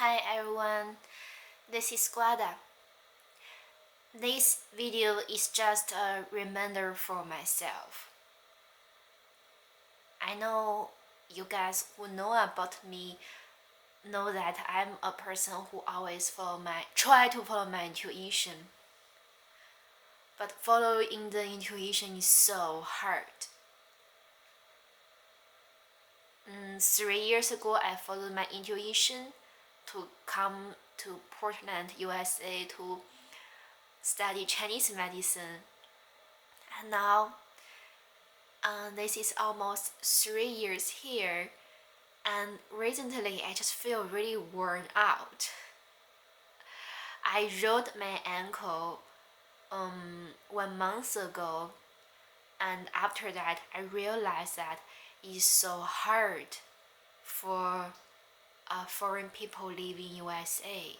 Hi everyone, this is Guada. This video is just a reminder for myself. I know you guys who know about me know that I'm a person who always try to follow my intuition. But following the intuition is so hard. 3 years ago, I followed my intuition to come to Portland, USA to study Chinese medicine. And now, this is almost 3 years here, and recently I just feel really worn out. I rolled my ankle 1 month ago, and after that I realized that it's so hard for foreign people living in USA.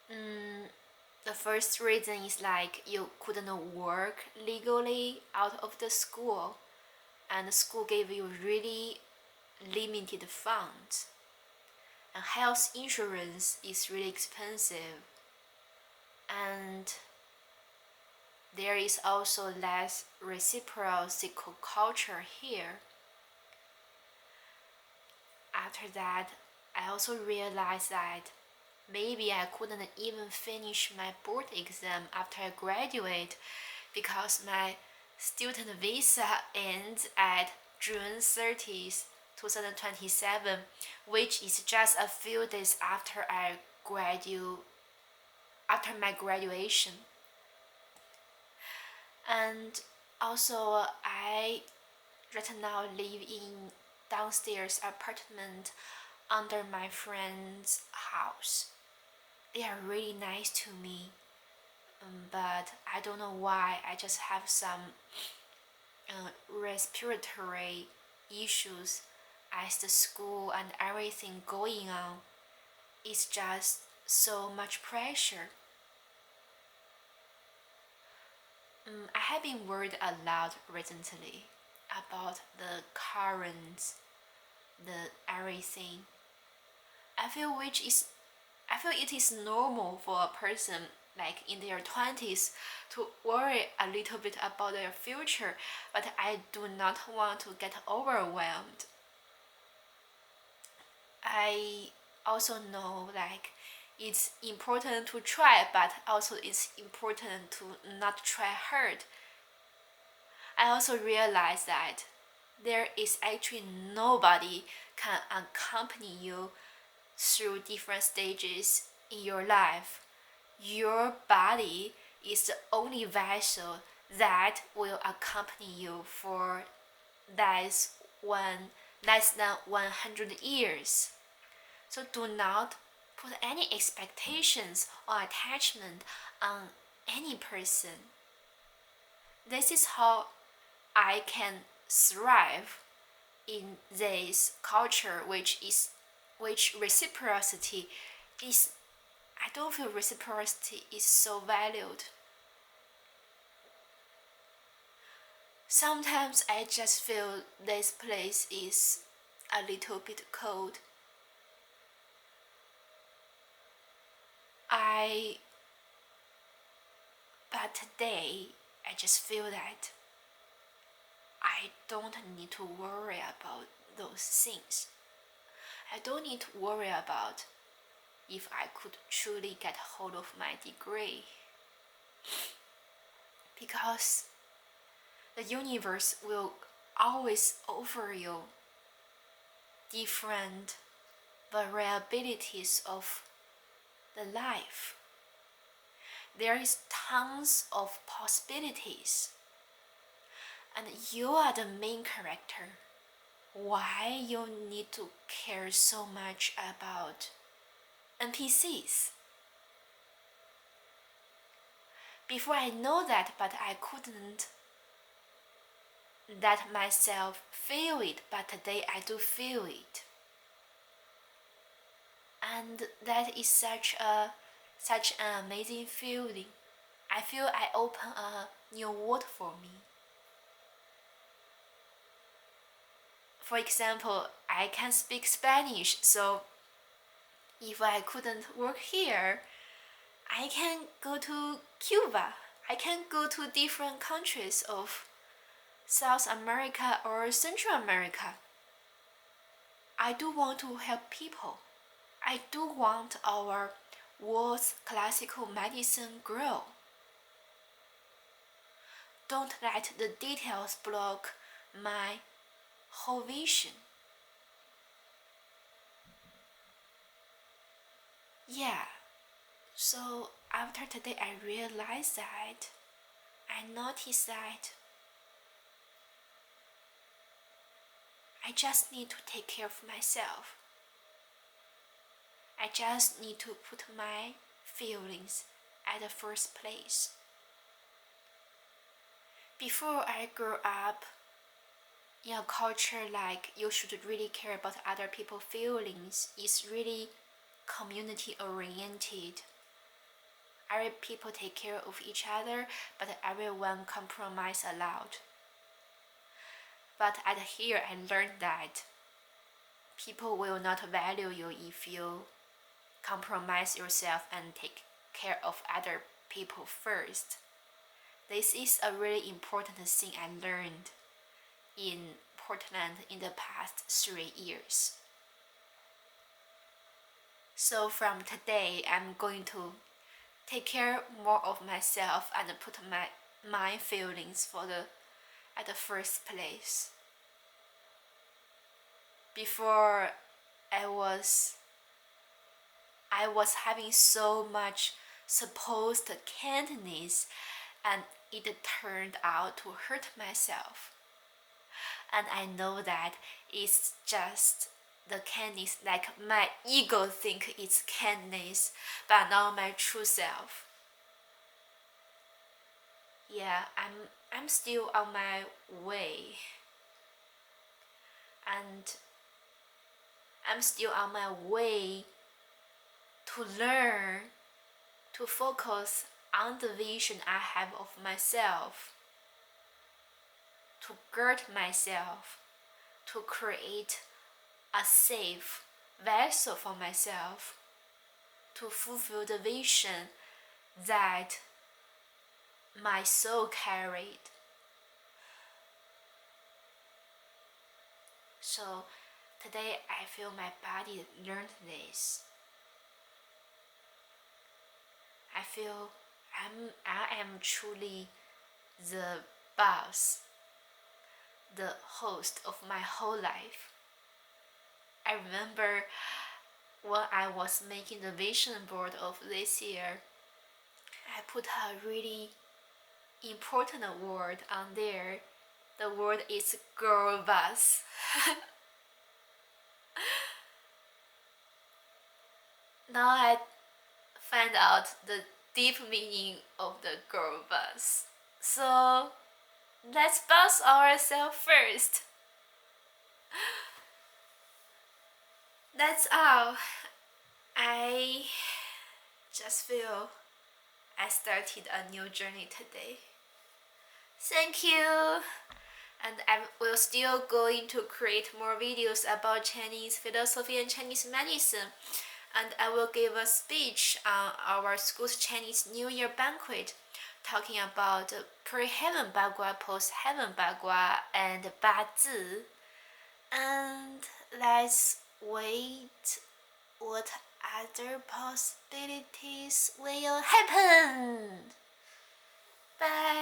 The first reason is like you couldn't work legally out of the school, and the school gave you really limited funds. And health insurance is really expensive, and there is also less reciprocal culture here. After that, I also realized that maybe I couldn't even finish my board exam after I graduate because my student visa ends at June 30th, 2027, which is just a few days after my graduation. And also, I right now live in downstairs apartment under my friend's house. They are really nice to me, but I don't know why. I just have some respiratory issues as the school and everything going on. It's just so much pressure. I have been worried a lot recently about the currents, the everything. I feel it is normal for a person like in their 20s to worry a little bit about their future, but I do not want to get overwhelmed. I also know like it's important to try, but also it's important to not try hard. I also realize that there is actually nobody can accompany you through different stages in your life. Your body is the only vessel that will accompany you for less than 100 years. So do not put any expectations or attachment on any person. This is how I can thrive in this culture, which reciprocity is. I don't feel reciprocity is so valued. Sometimes I just feel this place is a little bit cold. But today I just feel that I don't need to worry about those things. I don't need to worry about if I could truly get hold of my degree. Because the universe will always offer you different variabilities of the life. There is tons of possibilities, and you are the main character. Why you need to care so much about NPCs? Before I know that, but I couldn't let myself feel it, but today I do feel it. And that is such an amazing feeling. I feel I open a new world for me. For example, I can speak Spanish, so if I couldn't work here, I can go to Cuba. I can go to different countries of South America or Central America. I do want to help people. I do want our world's classical medicine grow. Don't let the details block my whole vision. Yeah, so after today I realized that I noticed that I just need to take care of myself. I just need to put my feelings at the first place. Before I grew up in a culture like you should really care about other people's feelings, it's really community oriented. Every people take care of each other, but everyone compromise allowed. But at here I learned that people will not value you if you compromise yourself and take care of other people first. This is a really important thing I learned in Portland in the past 3 years. So from today, I'm going to take care more of myself and put my feelings at the first place. Before I was having so much supposed kindness, and it turned out to hurt myself. And I know that it's just the kindness, like my ego think it's kindness, but not my true self. Yeah, I'm still on my way, and I'm still on my way to learn to focus on the vision I have of myself, to guard myself, to create a safe vessel for myself, to fulfill the vision that my soul carried. So today I feel my body learned this. I feel I am truly the boss, the host of my whole life. I remember when I was making the vision board of this year, I put a really important word on there. The word is girl boss. Now I find out the deep meaning of the girl boss. So let's boss ourselves first. That's all. I just feel I started a new journey today. Thank you. And I will still going to create more videos about Chinese philosophy and Chinese medicine. And I will give a speech on our school's Chinese New Year banquet, talking about pre-heaven bagua, post-heaven bagua, and Bazi. And let's wait what other possibilities will happen. Bye.